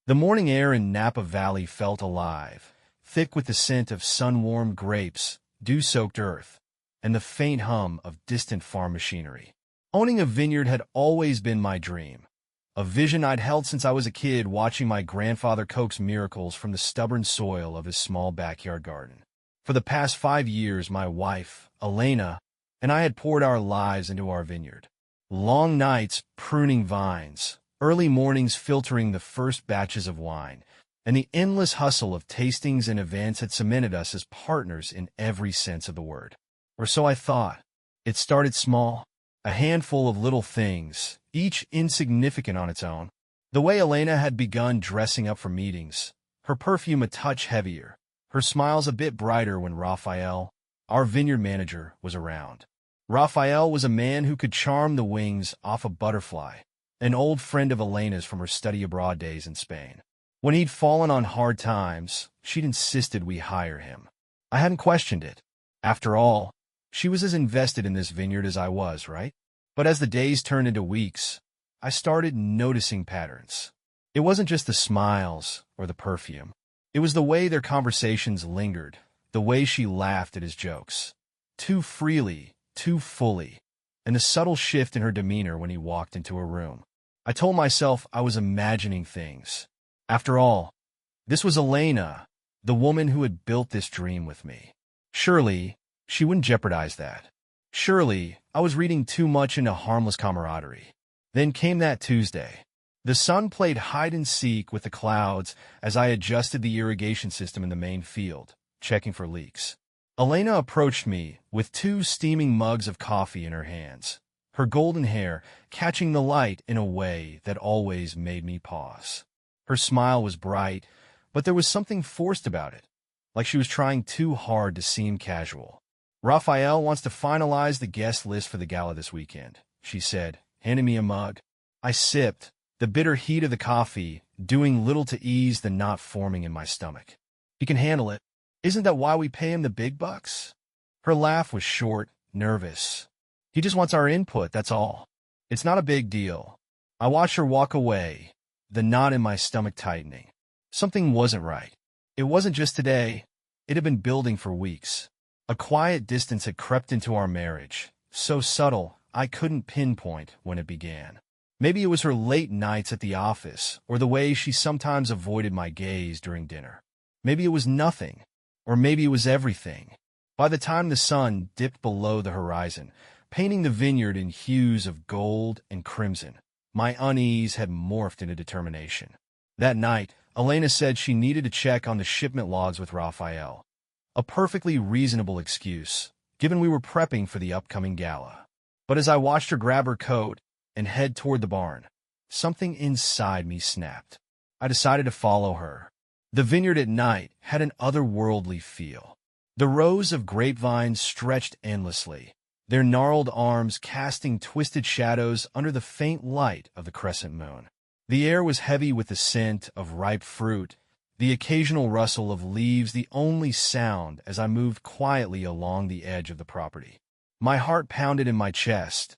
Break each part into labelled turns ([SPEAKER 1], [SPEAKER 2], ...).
[SPEAKER 1] The morning air in Napa Valley felt alive, thick with the scent of sun-warmed grapes, dew-soaked earth, and the faint hum of distant farm machinery. Owning a vineyard had always been my dream, a vision I'd held since I was a kid watching my grandfather coax miracles from the stubborn soil of his small backyard garden. For the past 5 years, my wife, Elena, and I had poured our lives into our vineyard. Long nights pruning vines, early mornings filtering the first batches of wine, and the endless hustle of tastings and events had cemented us as partners in every sense of the word. Or so I thought. It started small, a handful of little things, each insignificant on its own. The way Elena had begun dressing up for meetings, her perfume a touch heavier, her smiles a bit brighter when Raphael, our vineyard manager, was around. Raphael was a man who could charm the wings off a butterfly, an old friend of Elena's from her study abroad days in Spain. When he'd fallen on hard times, she'd insisted we hire him. I hadn't questioned it. After all, she was as invested in this vineyard as I was, right? But as the days turned into weeks, I started noticing patterns. It wasn't just the smiles or the perfume. It was the way their conversations lingered, the way she laughed at his jokes. Too freely, too fully, and the subtle shift in her demeanor when he walked into a room. I told myself I was imagining things. After all, this was Elena, the woman who had built this dream with me. Surely, she wouldn't jeopardize that. Surely, I was reading too much into harmless camaraderie. Then came that Tuesday. The sun played hide-and-seek with the clouds as I adjusted the irrigation system in the main field, checking for leaks. Elena approached me with 2 steaming mugs of coffee in her hands, her golden hair catching the light in a way that always made me pause. Her smile was bright, but there was something forced about it, like she was trying too hard to seem casual. Raphael wants to finalize the guest list for the gala this weekend, she said, handing me a mug. I sipped, the bitter heat of the coffee doing little to ease the knot forming in my stomach. He can handle it. Isn't that why we pay him the big bucks? Her laugh was short, nervous. He just wants our input, that's all. It's not a big deal. I watched her walk away, the knot in my stomach tightening. Something wasn't right. It wasn't just today. It had been building for weeks. A quiet distance had crept into our marriage, so subtle I couldn't pinpoint when it began. Maybe it was her late nights at the office, or the way she sometimes avoided my gaze during dinner. Maybe it was nothing, or maybe it was everything. By the time the sun dipped below the horizon, painting the vineyard in hues of gold and crimson, my unease had morphed into determination. That night, Elena said she needed to check on the shipment logs with Raphael. A perfectly reasonable excuse, given we were prepping for the upcoming gala. But as I watched her grab her coat and head toward the barn, something inside me snapped. I decided to follow her. The vineyard at night had an otherworldly feel. The rows of grapevines stretched endlessly, their gnarled arms casting twisted shadows under the faint light of the crescent moon. The air was heavy with the scent of ripe fruit, the occasional rustle of leaves the only sound as I moved quietly along the edge of the property. My heart pounded in my chest,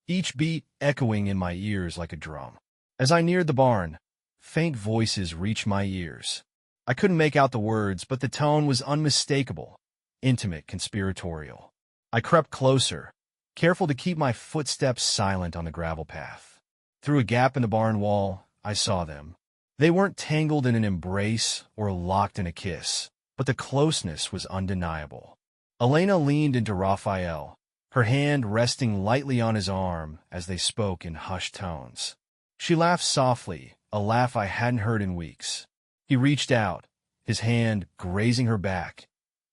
[SPEAKER 1] each beat echoing in my ears like a drum. As I neared the barn, faint voices reached my ears. I couldn't make out the words, but the tone was unmistakable, intimate, conspiratorial. I crept closer, careful to keep my footsteps silent on the gravel path. Through a gap in the barn wall, I saw them. They weren't tangled in an embrace or locked in a kiss, but the closeness was undeniable. Elena leaned into Raphael, her hand resting lightly on his arm as they spoke in hushed tones. She laughed softly, a laugh I hadn't heard in weeks. He reached out, his hand grazing her back,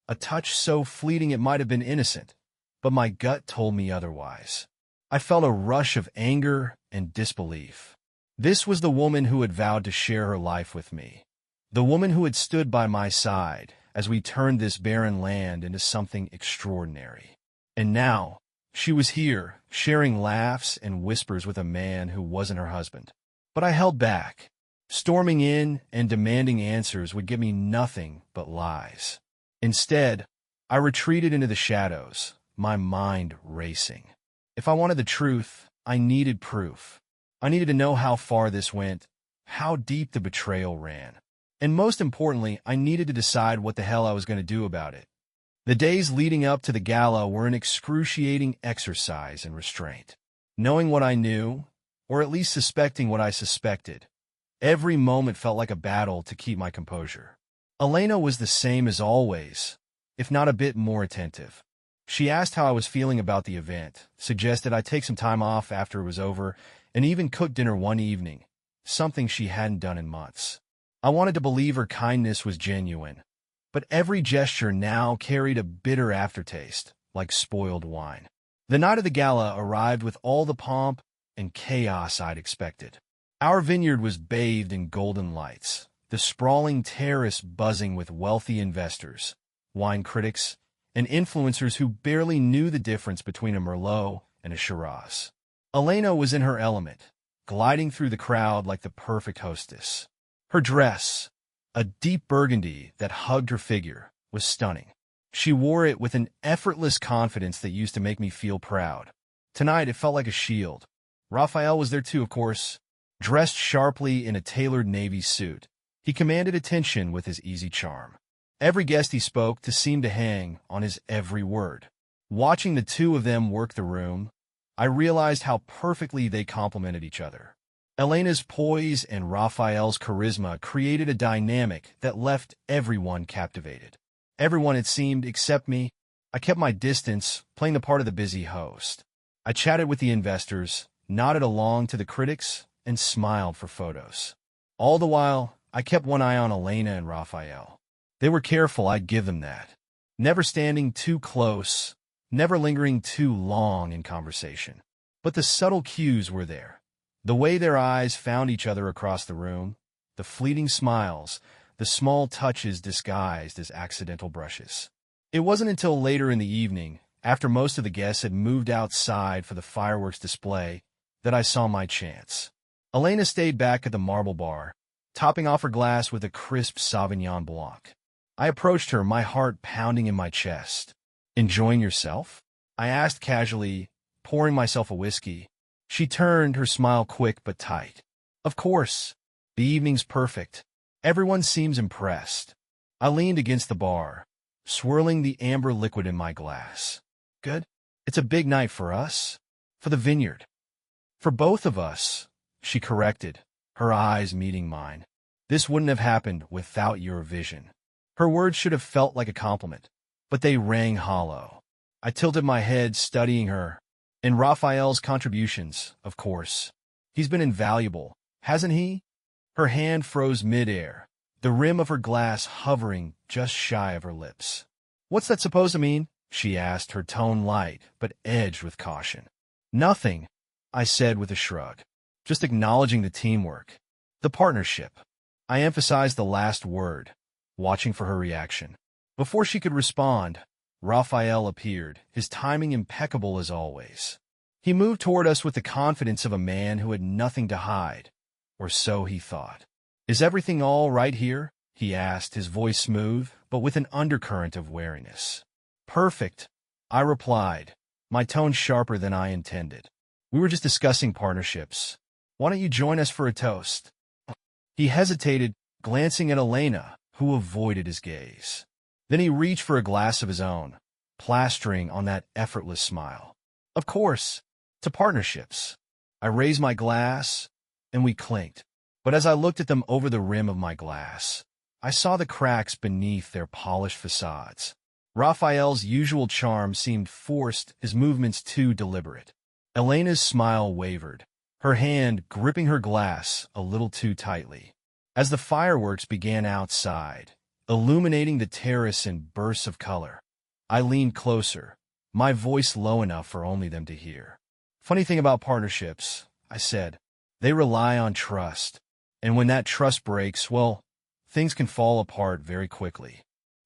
[SPEAKER 1] a touch so fleeting it might have been innocent, but my gut told me otherwise. I felt a rush of anger and disbelief. This was the woman who had vowed to share her life with me, the woman who had stood by my side as we turned this barren land into something extraordinary. And now, she was here, sharing laughs and whispers with a man who wasn't her husband. But I held back. Storming in and demanding answers would give me nothing but lies. Instead, I retreated into the shadows, my mind racing. If I wanted the truth, I needed proof. I needed to know how far this went, how deep the betrayal ran. And most importantly, I needed to decide what the hell I was going to do about it. The days leading up to the gala were an excruciating exercise in restraint. Knowing what I knew, or at least suspecting what I suspected, every moment felt like a battle to keep my composure. Elena was the same as always, if not a bit more attentive. She asked how I was feeling about the event, suggested I take some time off after it was over, and even cooked dinner one evening, something she hadn't done in months. I wanted to believe her kindness was genuine, but every gesture now carried a bitter aftertaste, like spoiled wine. The night of the gala arrived with all the pomp and chaos I'd expected. Our vineyard was bathed in golden lights, the sprawling terrace buzzing with wealthy investors, wine critics, and influencers who barely knew the difference between a Merlot and a Shiraz. Elena was in her element, gliding through the crowd like the perfect hostess. Her dress, a deep burgundy that hugged her figure, was stunning. She wore it with an effortless confidence that used to make me feel proud. Tonight it felt like a shield. Raphael was there too, of course, dressed sharply in a tailored navy suit. He commanded attention with his easy charm. Every guest he spoke to seemed to hang on his every word. Watching the two of them work the room, I realized how perfectly they complemented each other. Elena's poise and Raphael's charisma created a dynamic that left everyone captivated. Everyone, it seemed, except me. I kept my distance, playing the part of the busy host. I chatted with the investors, nodded along to the critics, and smiled for photos. All the while, I kept one eye on Elena and Raphael. They were careful, I'd give them that. Never standing too close, never lingering too long in conversation. But the subtle cues were there. The way their eyes found each other across the room, the fleeting smiles, the small touches disguised as accidental brushes. It wasn't until later in the evening, after most of the guests had moved outside for the fireworks display, that I saw my chance. Elena stayed back at the marble bar, topping off her glass with a crisp Sauvignon Blanc. I approached her, my heart pounding in my chest. "Enjoying yourself?" I asked casually, pouring myself a whiskey. She turned, her smile quick but tight. "Of course. The evening's perfect. Everyone seems impressed." I leaned against the bar, swirling the amber liquid in my glass. "Good. It's a big night for us. For the vineyard." "For both of us," she corrected, her eyes meeting mine. "This wouldn't have happened without your vision." Her words should have felt like a compliment, but they rang hollow. I tilted my head, studying her. And Raphael's contributions, of course. He's been invaluable, hasn't he? Her hand froze midair, the rim of her glass hovering just shy of her lips. "What's that supposed to mean?" she asked, her tone light but edged with caution. "Nothing," I said with a shrug. "Just acknowledging the teamwork. The partnership." I emphasized the last word, watching for her reaction. Before she could respond, Raphael appeared, his timing impeccable as always. He moved toward us with the confidence of a man who had nothing to hide, or so he thought. "Is everything all right here?" he asked, his voice smooth, but with an undercurrent of wariness. "Perfect," I replied, my tone sharper than I intended. "We were just discussing partnerships. Why don't you join us for a toast?" He hesitated, glancing at Elena, who avoided his gaze. Then he reached for a glass of his own, plastering on that effortless smile. "Of course, to partnerships." I raised my glass, and we clinked. But as I looked at them over the rim of my glass, I saw the cracks beneath their polished facades. Raphael's usual charm seemed forced, his movements too deliberate. Elena's smile wavered, her hand gripping her glass a little too tightly. As the fireworks began outside, illuminating the terrace in bursts of color, I leaned closer, my voice low enough for only them to hear. "Funny thing about partnerships," I said, "they rely on trust. And when that trust breaks, well, things can fall apart very quickly."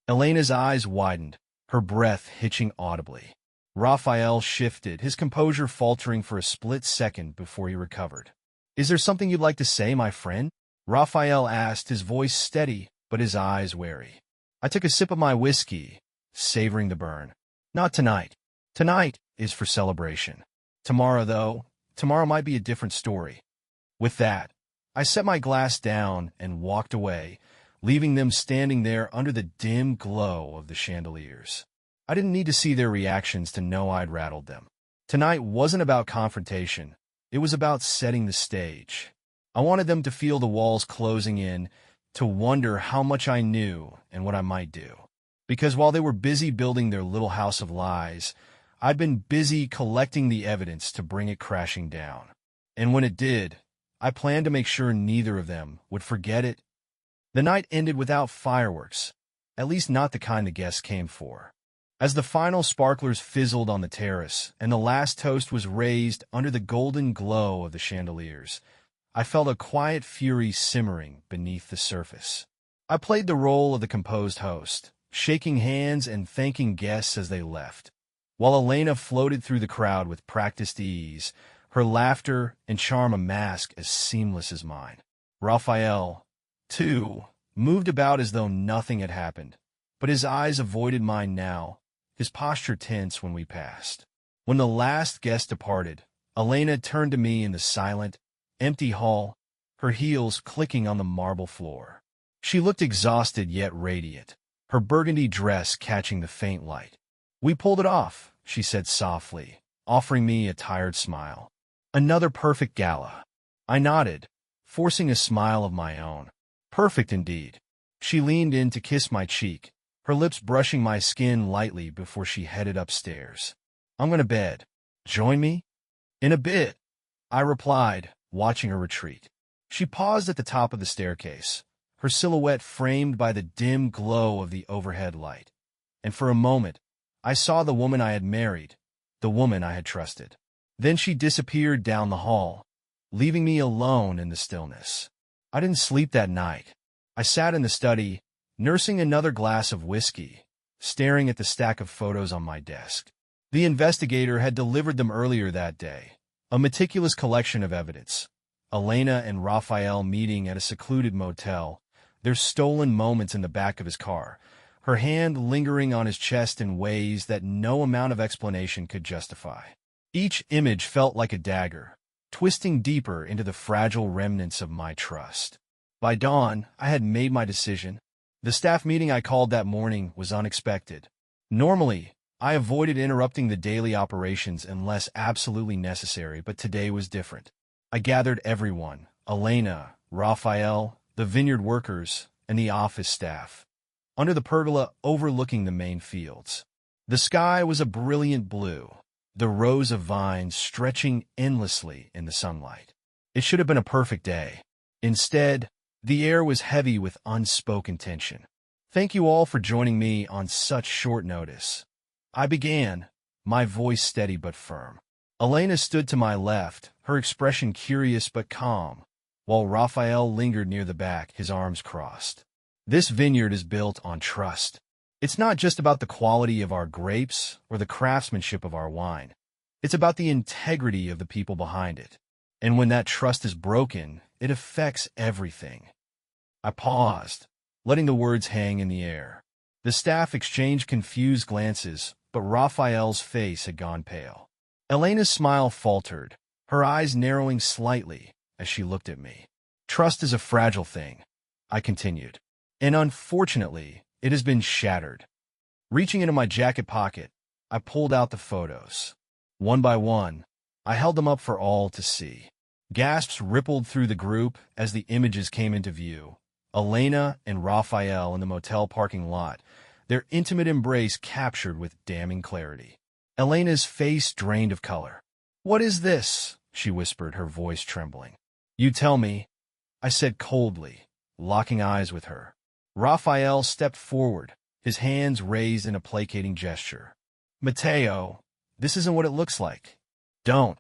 [SPEAKER 1] Elena's eyes widened, her breath hitching audibly. Raphael shifted, his composure faltering for a split second before he recovered. "Is there something you'd like to say, my friend?" Raphael asked, his voice steady, but his eyes wary. I took a sip of my whiskey, savoring the burn. "Not tonight. Tonight is for celebration. Tomorrow, though, tomorrow might be a different story." With that, I set my glass down and walked away, leaving them standing there under the dim glow of the chandeliers. I didn't need to see their reactions to know I'd rattled them. Tonight wasn't about confrontation. It was about setting the stage. I wanted them to feel the walls closing in, to wonder how much I knew and what I might do. Because while they were busy building their little house of lies, I'd been busy collecting the evidence to bring it crashing down. And when it did, I planned to make sure neither of them would forget it. The night ended without fireworks, at least not the kind the guests came for. As the final sparklers fizzled on the terrace and the last toast was raised under the golden glow of the chandeliers, I felt a quiet fury simmering beneath the surface. I played the role of the composed host, shaking hands and thanking guests as they left, while Elena floated through the crowd with practiced ease, her laughter and charm a mask as seamless as mine. Raphael, too, moved about as though nothing had happened, but his eyes avoided mine now, his posture tense when we passed. When the last guest departed, Elena turned to me in the silent, empty hall, her heels clicking on the marble floor. She looked exhausted yet radiant, her burgundy dress catching the faint light. "We pulled it off," she said softly, offering me a tired smile. "Another perfect gala." I nodded, forcing a smile of my own. Perfect indeed. She leaned in to kiss my cheek, her lips brushing my skin lightly before she headed upstairs. "I'm going to bed. Join me?" "In a bit," I replied, watching her retreat. She paused at the top of the staircase, her silhouette framed by the dim glow of the overhead light. And for a moment, I saw the woman I had married, the woman I had trusted. Then she disappeared down the hall, leaving me alone in the stillness. I didn't sleep that night. I sat in the study, nursing another glass of whiskey, staring at the stack of photos on my desk. The investigator had delivered them earlier that day, a meticulous collection of evidence. Elena and Raphael meeting at a secluded motel, their stolen moments in the back of his car, her hand lingering on his chest in ways that no amount of explanation could justify. Each image felt like a dagger, twisting deeper into the fragile remnants of my trust. By dawn, I had made my decision. The staff meeting I called that morning was unexpected. Normally, I avoided interrupting the daily operations unless absolutely necessary, but today was different. I gathered everyone, Elena, Raphael, the vineyard workers, and the office staff, under the pergola overlooking the main fields. The sky was a brilliant blue, the rows of vines stretching endlessly in the sunlight. It should have been a perfect day. Instead, the air was heavy with unspoken tension. "Thank you all for joining me on such short notice," I began, my voice steady but firm. Elena stood to my left, her expression curious but calm, while Raphael lingered near the back, his arms crossed. This vineyard is built on trust. It's not just about the quality of our grapes or the craftsmanship of our wine. It's about the integrity of the people behind it. And when that trust is broken, it affects everything. I paused, letting the words hang in the air. The staff exchanged confused glances, but Raphael's face had gone pale. Elena's smile faltered, her eyes narrowing slightly as she looked at me. "Trust is a fragile thing," I continued, "and unfortunately, it has been shattered." Reaching into my jacket pocket, I pulled out the photos. One by one, I held them up for all to see. Gasps rippled through the group as the images came into view. Elena and Raphael in the motel parking lot, their intimate embrace captured with damning clarity. Elena's face drained of color. "What is this?" she whispered, her voice trembling. "You tell me," I said coldly, locking eyes with her. Raphael stepped forward, his hands raised in a placating gesture. "Matteo, this isn't what it looks like." "Don't,"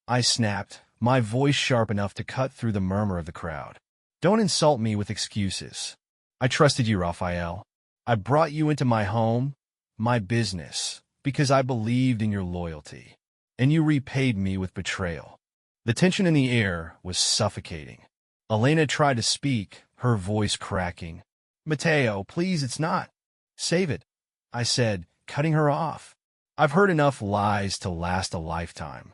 [SPEAKER 1] I snapped, my voice sharp enough to cut through the murmur of the crowd. "Don't insult me with excuses. I trusted you, Raphael. I brought you into my home, my business, because I believed in your loyalty, and you repaid me with betrayal." The tension in the air was suffocating. Elena tried to speak, her voice cracking. "Matteo, please, it's not." "Save it," I said, cutting her off. "I've heard enough lies to last a lifetime."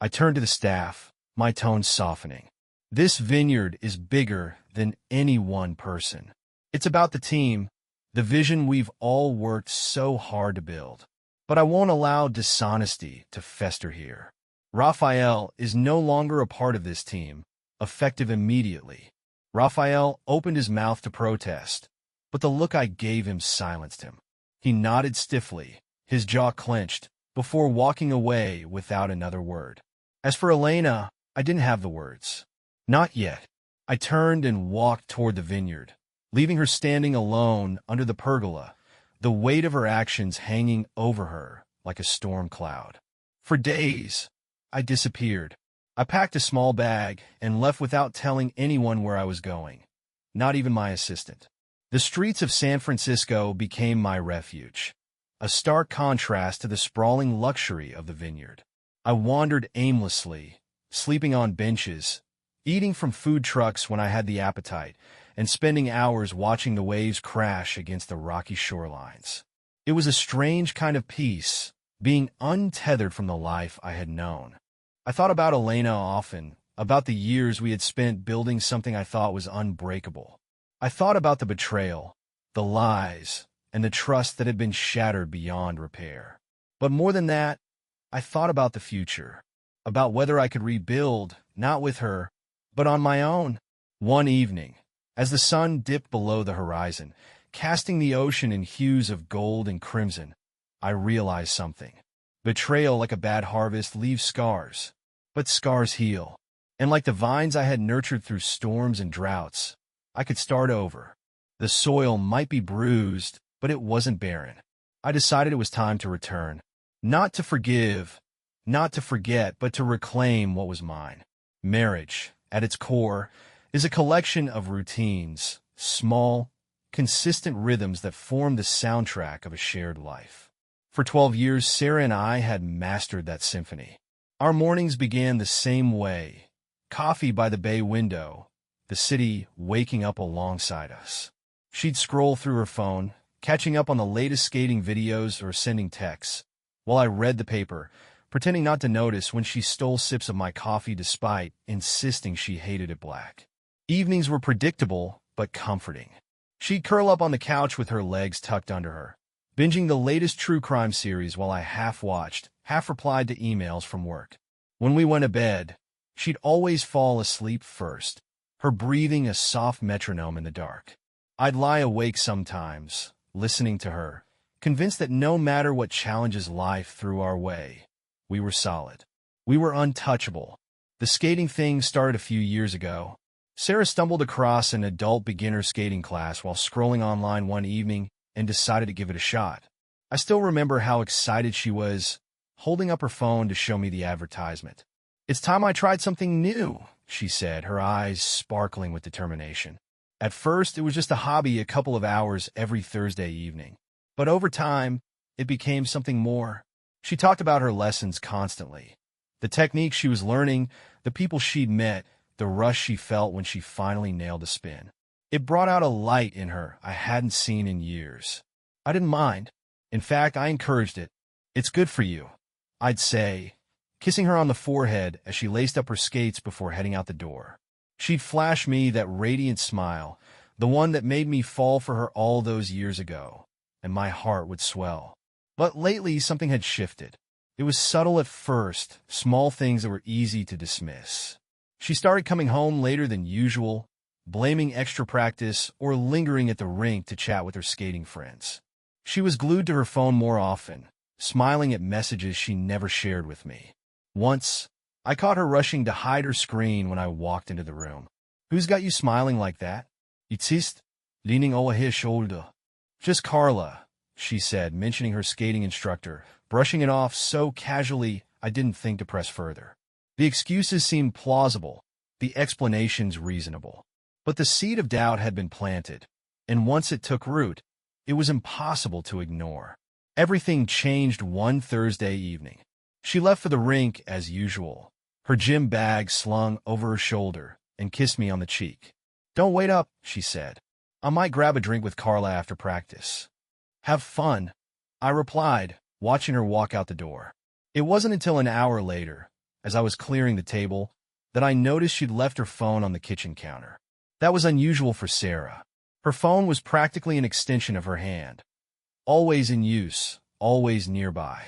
[SPEAKER 1] I turned to the staff, my tone softening. This vineyard is bigger than any one person. It's about the team, the vision we've all worked so hard to build. But I won't allow dishonesty to fester here. Raphael is no longer a part of this team, effective immediately. Raphael opened his mouth to protest, but the look I gave him silenced him. He nodded stiffly, his jaw clenched, before walking away without another word. As for Elena, I didn't have the words. Not yet. I turned and walked toward the vineyard, leaving her standing alone under the pergola, the weight of her actions hanging over her like a storm cloud. For days, I disappeared. I packed a small bag and left without telling anyone where I was going, not even my assistant. The streets of San Francisco became my refuge, a stark contrast to the sprawling luxury of the vineyard. I wandered aimlessly, sleeping on benches, eating from food trucks when I had the appetite, and spending hours watching the waves crash against the rocky shorelines. It was a strange kind of peace, being untethered from the life I had known. I thought about Elena often, about the years we had spent building something I thought was unbreakable. I thought about the betrayal, the lies, and the trust that had been shattered beyond repair. But more than that, I thought about the future, about whether I could rebuild, not with her, but on my own. One evening, as the sun dipped below the horizon, casting the ocean in hues of gold and crimson, I realized something. Betrayal, like a bad harvest, leaves scars. But scars heal. And like the vines I had nurtured through storms and droughts, I could start over. The soil might be bruised, but it wasn't barren. I decided it was time to return. Not to forgive, not to forget, but to reclaim what was mine. Marriage, at its core, is a collection of routines, small, consistent rhythms that form the soundtrack of a shared life. For 12 years, Sarah and I had mastered that symphony. Our mornings began the same way. Coffee by the bay window, the city waking up alongside us. She'd scroll through her phone, catching up on the latest skating videos or sending texts, while I read the paper, pretending not to notice when she stole sips of my coffee despite insisting she hated it black. Evenings were predictable, but comforting. She'd curl up on the couch with her legs tucked under her, binging the latest true crime series while I half-watched, half-replied to emails from work. When we went to bed, she'd always fall asleep first, her breathing a soft metronome in the dark. I'd lie awake sometimes, listening to her, convinced that no matter what challenges life threw our way, we were solid. We were untouchable. The skating thing started a few years ago. Sarah stumbled across an adult beginner skating class while scrolling online one evening and decided to give it a shot. I still remember how excited she was, holding up her phone to show me the advertisement. "It's time I tried something new," she said, her eyes sparkling with determination. At first, it was just a hobby, a couple of hours every Thursday evening. But over time, it became something more. She talked about her lessons constantly. The techniques she was learning, the people she'd met, the rush she felt when she finally nailed a spin. It brought out a light in her I hadn't seen in years. I didn't mind. In fact, I encouraged it. "It's good for you," I'd say, kissing her on the forehead as she laced up her skates before heading out the door. She'd flash me that radiant smile, the one that made me fall for her all those years ago, and my heart would swell. But lately, something had shifted. It was subtle at first, small things that were easy to dismiss. She started coming home later than usual, blaming extra practice or lingering at the rink to chat with her skating friends. She was glued to her phone more often, smiling at messages she never shared with me. Once, I caught her rushing to hide her screen when I walked into the room. "Who's got you smiling like that?" "It's leaning over his shoulder." "Just Carla," she said, mentioning her skating instructor, brushing it off so casually I didn't think to press further. The excuses seemed plausible, the explanations reasonable. But the seed of doubt had been planted, and once it took root, it was impossible to ignore. Everything changed one Thursday evening. She left for the rink as usual, her gym bag slung over her shoulder, and kissed me on the cheek. "Don't wait up," she said. "I might grab a drink with Carla after practice." "Have fun," I replied, watching her walk out the door. It wasn't until an hour later, as I was clearing the table, that I noticed she'd left her phone on the kitchen counter. That was unusual for Sarah. Her phone was practically an extension of her hand, always in use, always nearby.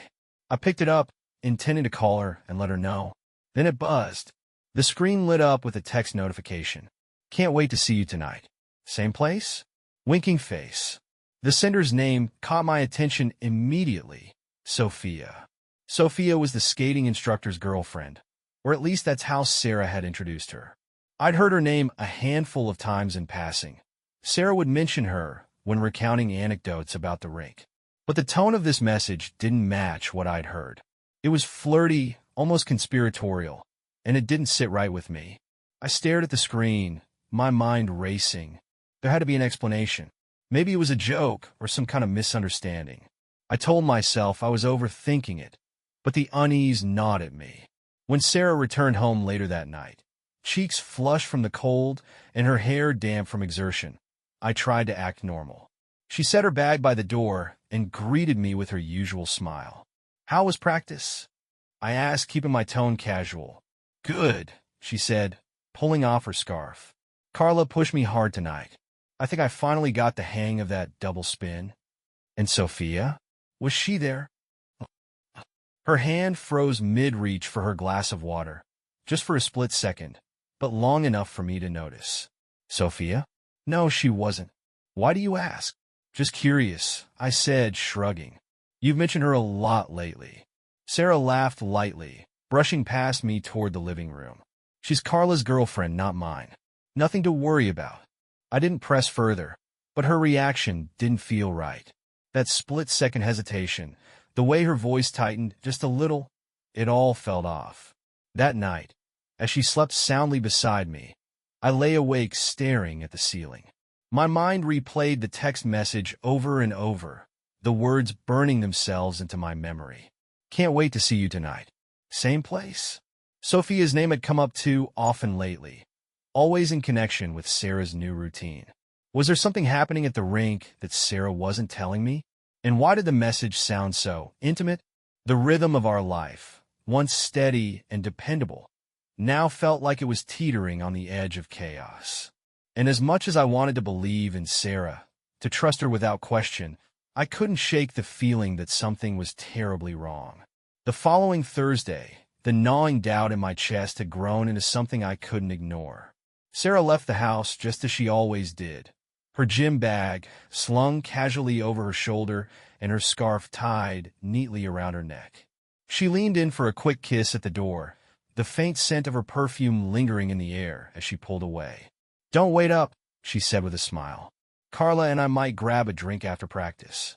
[SPEAKER 1] I picked it up, intending to call her and let her know. Then it buzzed. The screen lit up with a text notification. Can't wait to see you tonight. Same place? Winking face. The sender's name caught my attention immediately. Sophia. Sophia was the skating instructor's girlfriend, or at least that's how Sarah had introduced her. I'd heard her name a handful of times in passing. Sarah would mention her when recounting anecdotes about the rink. But the tone of this message didn't match what I'd heard. It was flirty, almost conspiratorial, and it didn't sit right with me. I stared at the screen, my mind racing. There had to be an explanation. Maybe it was a joke or some kind of misunderstanding. I told myself I was overthinking it, but the unease gnawed at me. When Sarah returned home later that night, cheeks flushed from the cold and her hair damp from exertion, I tried to act normal. She set her bag by the door and greeted me with her usual smile. How was practice? I asked, keeping my tone casual. Good, she said, pulling off her scarf. Carla pushed me hard tonight. I think I finally got the hang of that double spin. And Sophia? Was she there? Her hand froze mid-reach for her glass of water, just for a split second, but long enough for me to notice. Sophia? No, she wasn't. Why do you ask? Just curious, I said, shrugging. You've mentioned her a lot lately. Sarah laughed lightly, brushing past me toward the living room. She's Carla's girlfriend, not mine. Nothing to worry about. I didn't press further, but her reaction didn't feel right. That split-second hesitation, the way her voice tightened just a little, it all felt off. That night, as she slept soundly beside me, I lay awake staring at the ceiling. My mind replayed the text message over and over, the words burning themselves into my memory. Can't wait to see you tonight. Same place? Sophia's name had come up too often lately, always in connection with Sarah's new routine. Was there something happening at the rink that Sarah wasn't telling me? And why did the message sound so intimate? The rhythm of our life, once steady and dependable, now felt like it was teetering on the edge of chaos. And as much as I wanted to believe in Sarah, to trust her without question, I couldn't shake the feeling that something was terribly wrong. The following Thursday, the gnawing doubt in my chest had grown into something I couldn't ignore. Sarah left the house just as she always did, her gym bag slung casually over her shoulder and her scarf tied neatly around her neck. She leaned in for a quick kiss at the door, the faint scent of her perfume lingering in the air as she pulled away. Don't wait up, she said with a smile. Carla and I might grab a drink after practice.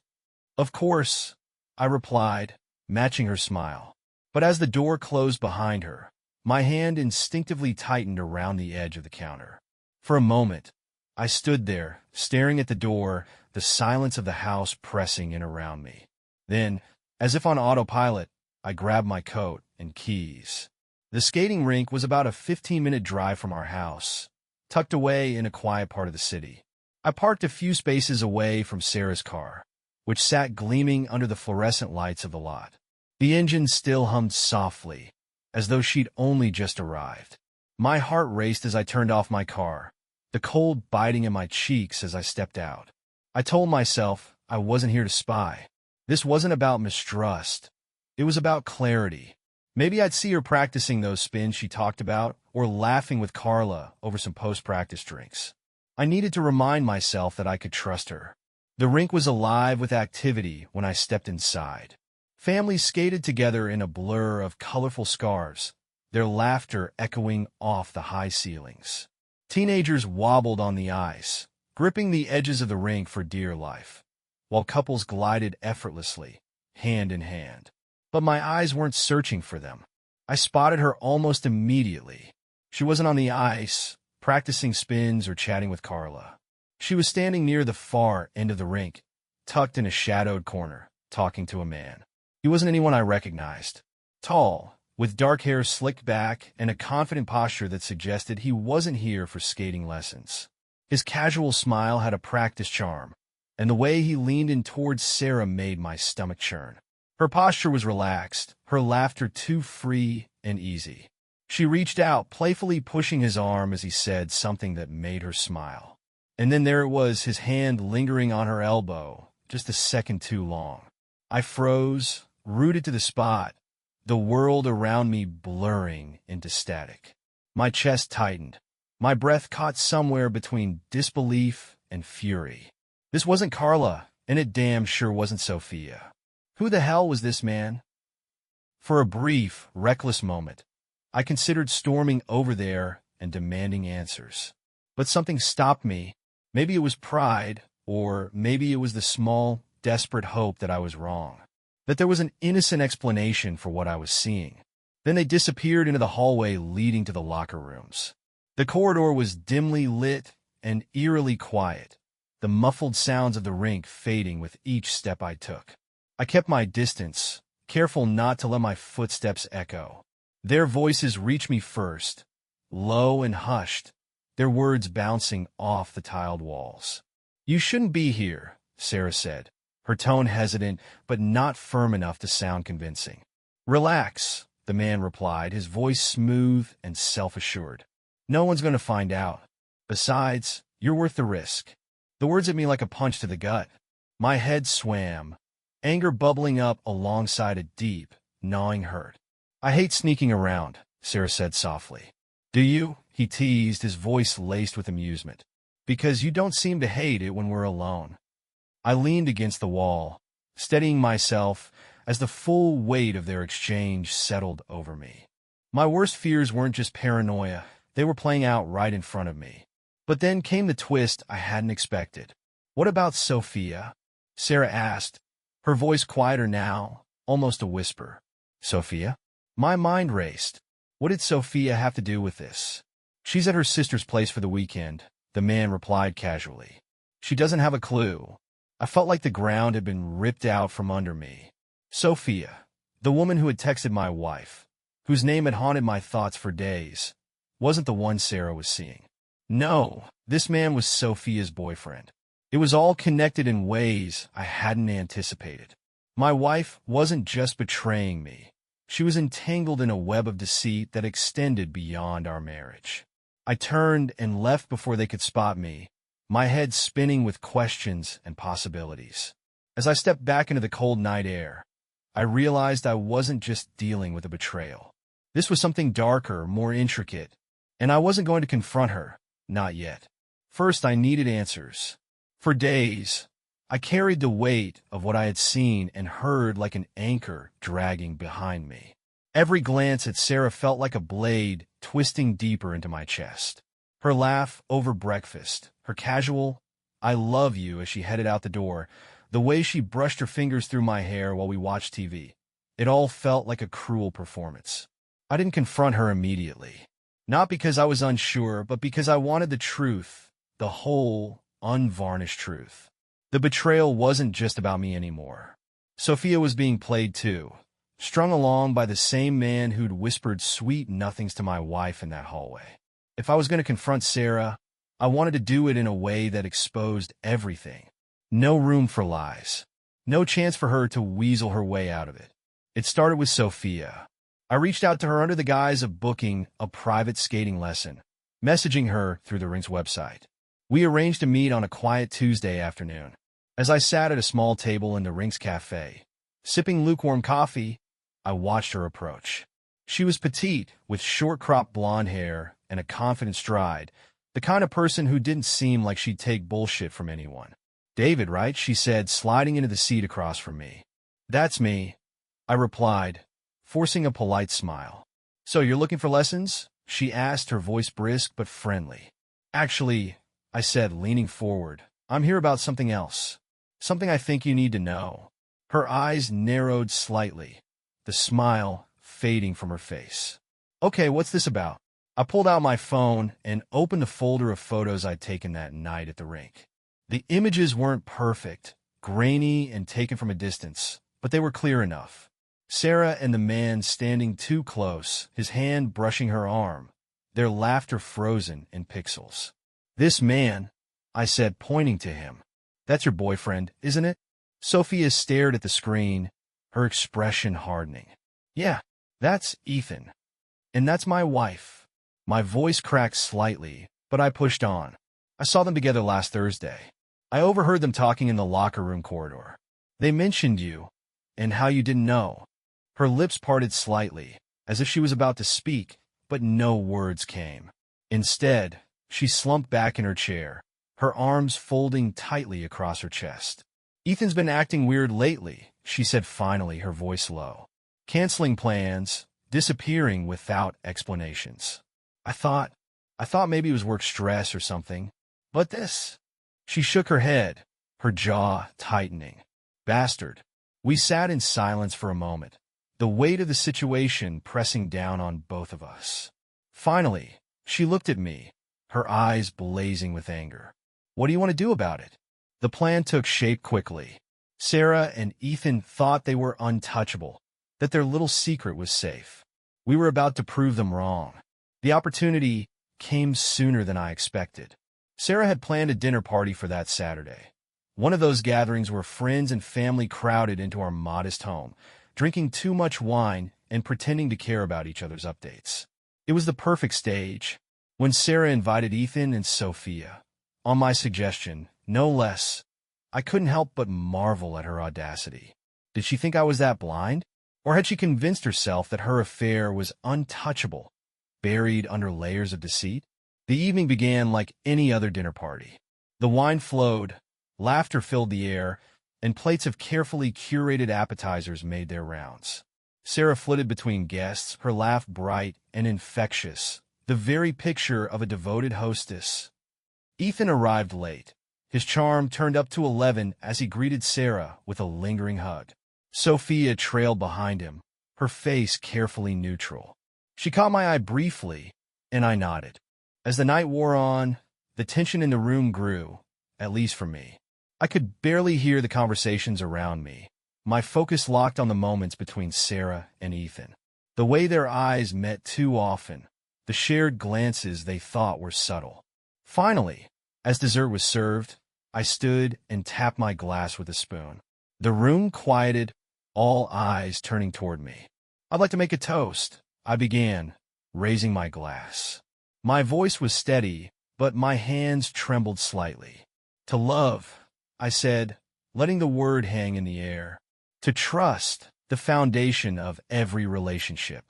[SPEAKER 1] Of course, I replied, matching her smile. But as the door closed behind her, my hand instinctively tightened around the edge of the counter. For a moment, I stood there, staring at the door, the silence of the house pressing in around me. Then, as if on autopilot, I grabbed my coat and keys. The skating rink was about a 15-minute drive from our house, tucked away in a quiet part of the city. I parked a few spaces away from Sarah's car, which sat gleaming under the fluorescent lights of the lot. The engine still hummed softly, as though she'd only just arrived. My heart raced as I turned off my car, the cold biting in my cheeks as I stepped out. I told myself I wasn't here to spy. This wasn't about mistrust. It was about clarity. Maybe I'd see her practicing those spins she talked about, or laughing with Carla over some post-practice drinks. I needed to remind myself that I could trust her. The rink was alive with activity when I stepped inside. Families skated together in a blur of colorful scarves, their laughter echoing off the high ceilings. Teenagers wobbled on the ice, gripping the edges of the rink for dear life, while couples glided effortlessly, hand in hand. But my eyes weren't searching for them. I spotted her almost immediately. She wasn't on the ice, practicing spins or chatting with Carla. She was standing near the far end of the rink, tucked in a shadowed corner, talking to a man. He wasn't anyone I recognized. Tall, with dark hair slicked back and a confident posture that suggested he wasn't here for skating lessons. His casual smile had a practice charm, and the way he leaned in towards Sarah made my stomach churn. Her posture was relaxed, her laughter too free and easy. She reached out, playfully pushing his arm as he said something that made her smile. And then there it was, his hand lingering on her elbow, just a second too long. I froze, rooted to the spot, the world around me blurring into static. My chest tightened. My breath caught somewhere between disbelief and fury. This wasn't Carla, and it damn sure wasn't Sophia. Who the hell was this man? For a brief, reckless moment, I considered storming over there and demanding answers. But something stopped me. Maybe it was pride, or maybe it was the small, desperate hope that I was wrong, that there was an innocent explanation for what I was seeing. Then they disappeared into the hallway leading to the locker rooms. The corridor was dimly lit and eerily quiet, the muffled sounds of the rink fading with each step I took. I kept my distance, careful not to let my footsteps echo. Their voices reached me first, low and hushed, their words bouncing off the tiled walls. "You shouldn't be here," Sarah said, her tone hesitant but not firm enough to sound convincing. "Relax," the man replied, his voice smooth and self-assured. "No one's going to find out. Besides, you're worth the risk." The words hit me like a punch to the gut. My head swam, anger bubbling up alongside a deep, gnawing hurt. "I hate sneaking around," Sarah said softly. "Do you?" he teased, his voice laced with amusement. "Because you don't seem to hate it when we're alone." I leaned against the wall, steadying myself as the full weight of their exchange settled over me. My worst fears weren't just paranoia, they were playing out right in front of me. But then came the twist I hadn't expected. "What about Sophia?" Sarah asked, her voice quieter now, almost a whisper. "Sophia?" My mind raced. What did Sophia have to do with this? "She's at her sister's place for the weekend," the man replied casually. "She doesn't have a clue." I felt like the ground had been ripped out from under me. Sophia, the woman who had texted my wife, whose name had haunted my thoughts for days, wasn't the one Sarah was seeing. No, this man was Sophia's boyfriend. It was all connected in ways I hadn't anticipated. My wife wasn't just betraying me. She was entangled in a web of deceit that extended beyond our marriage. I turned and left before they could spot me, my head spinning with questions and possibilities. As I stepped back into the cold night air, I realized I wasn't just dealing with a betrayal. This was something darker, more intricate, and I wasn't going to confront her, not yet. First, I needed answers. For days, I carried the weight of what I had seen and heard like an anchor dragging behind me. Every glance at Sarah felt like a blade twisting deeper into my chest. Her laugh over breakfast, her casual, "I love you" as she headed out the door, the way she brushed her fingers through my hair while we watched TV. It all felt like a cruel performance. I didn't confront her immediately. Not because I was unsure, but because I wanted the truth, the whole, unvarnished truth. The betrayal wasn't just about me anymore. Sophia was being played too, strung along by the same man who'd whispered sweet nothings to my wife in that hallway. If I was going to confront Sarah, I wanted to do it in a way that exposed everything. No room for lies. No chance for her to weasel her way out of it. It started with Sophia. I reached out to her under the guise of booking a private skating lesson, messaging her through the rink's website. We arranged to meet on a quiet Tuesday afternoon. As I sat at a small table in the rink's cafe, sipping lukewarm coffee, I watched her approach. She was petite, with short-cropped blonde hair and a confident stride, the kind of person who didn't seem like she'd take bullshit from anyone. "David, right?" she said, sliding into the seat across from me. "That's me," I replied, forcing a polite smile. "So you're looking for lessons?" she asked, her voice brisk but friendly. "Actually," I said, leaning forward, "I'm here about something else. Something I think you need to know." Her eyes narrowed slightly, the smile fading from her face. "Okay, what's this about?" I pulled out my phone and opened the folder of photos I'd taken that night at the rink. The images weren't perfect, grainy and taken from a distance, but they were clear enough. Sarah and the man standing too close, his hand brushing her arm, their laughter frozen in pixels. "This man," I said, pointing to him. "That's your boyfriend, isn't it?" Sophia stared at the screen, her expression hardening. "Yeah, that's Ethan." And that's my wife. My voice cracked slightly, but I pushed on. I saw them together last Thursday. I overheard them talking in the locker room corridor. They mentioned you, and how you didn't know. Her lips parted slightly, as if she was about to speak, but no words came. Instead, she slumped back in her chair, her arms folding tightly across her chest. Ethan's been acting weird lately, she said finally, her voice low. Canceling plans, disappearing without explanations. I thought maybe it was work stress or something. But this... She shook her head, her jaw tightening. Bastard. We sat in silence for a moment, the weight of the situation pressing down on both of us. Finally, she looked at me, her eyes blazing with anger. What do you want to do about it? The plan took shape quickly. Sarah and Ethan thought they were untouchable, that their little secret was safe. We were about to prove them wrong. The opportunity came sooner than I expected. Sarah had planned a dinner party for that Saturday. One of those gatherings where friends and family crowded into our modest home, drinking too much wine and pretending to care about each other's updates. It was the perfect stage. When Sarah invited Ethan and Sophia, on my suggestion, no less, I couldn't help but marvel at her audacity. Did she think I was that blind? Or had she convinced herself that her affair was untouchable, buried under layers of deceit? The evening began like any other dinner party. The wine flowed, laughter filled the air, and plates of carefully curated appetizers made their rounds. Sarah flitted between guests, her laugh bright and infectious, the very picture of a devoted hostess. Ethan arrived late, his charm turned up to 11 as he greeted Sarah with a lingering hug. Sophia trailed behind him, her face carefully neutral. She caught my eye briefly, and I nodded. As the night wore on, the tension in the room grew, at least for me. I could barely hear the conversations around me, my focus locked on the moments between Sarah and Ethan. The way their eyes met too often, the shared glances they thought were subtle. Finally, as dessert was served, I stood and tapped my glass with a spoon. The room quieted, all eyes turning toward me. I'd like to make a toast, I began, raising my glass. My voice was steady, but my hands trembled slightly. To love, I said, letting the word hang in the air. To trust, the foundation of every relationship.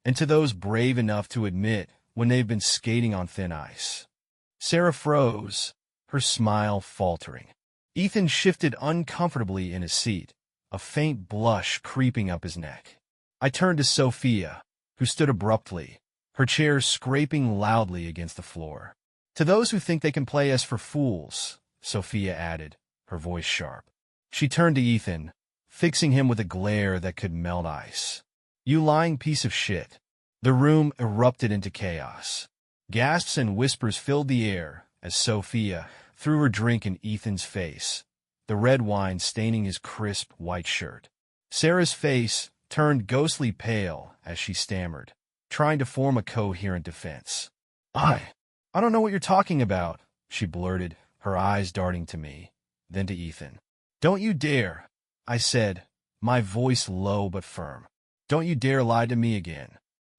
[SPEAKER 1] And to those brave enough to admit when they've been skating on thin ice. Sarah froze, her smile faltering. Ethan shifted uncomfortably in his seat, a faint blush creeping up his neck. I turned to Sophia, who stood abruptly, her chair scraping loudly against the floor. To those who think they can play us for fools, Sophia added, her voice sharp. She turned to Ethan, fixing him with a glare that could melt ice. You lying piece of shit. The room erupted into chaos. Gasps and whispers filled the air as Sophia threw her drink in Ethan's face, the red wine staining his crisp white shirt. Sarah's face turned ghostly pale as she stammered, trying to form a coherent defense. I don't know what you're talking about, she blurted, her eyes darting to me, then to Ethan. Don't you dare, I said, my voice low but firm. Don't you dare lie to me again.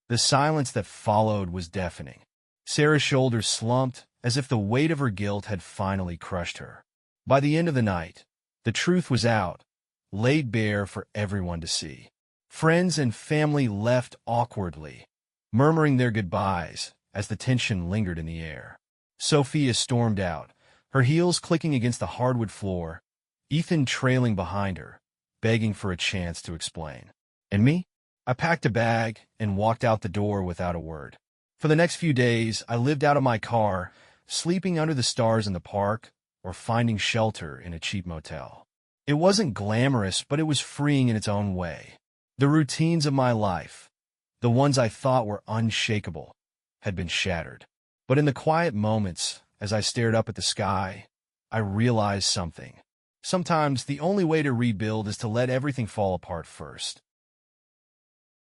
[SPEAKER 1] The silence that followed was deafening. Sarah's shoulders slumped as if the weight of her guilt had finally crushed her. By the end of the night, the truth was out, laid bare for everyone to see. Friends and family left awkwardly, murmuring their goodbyes as the tension lingered in the air. Sophia stormed out, her heels clicking against the hardwood floor, Ethan trailing behind her, begging for a chance to explain. And me? I packed a bag and walked out the door without a word. For the next few days, I lived out of my car, sleeping under the stars in the park or finding shelter in a cheap motel. It wasn't glamorous, but it was freeing in its own way. The routines of my life, the ones I thought were unshakable, had been shattered. But in the quiet moments, as I stared up at the sky, I realized something. Sometimes the only way to rebuild is to let everything fall apart first.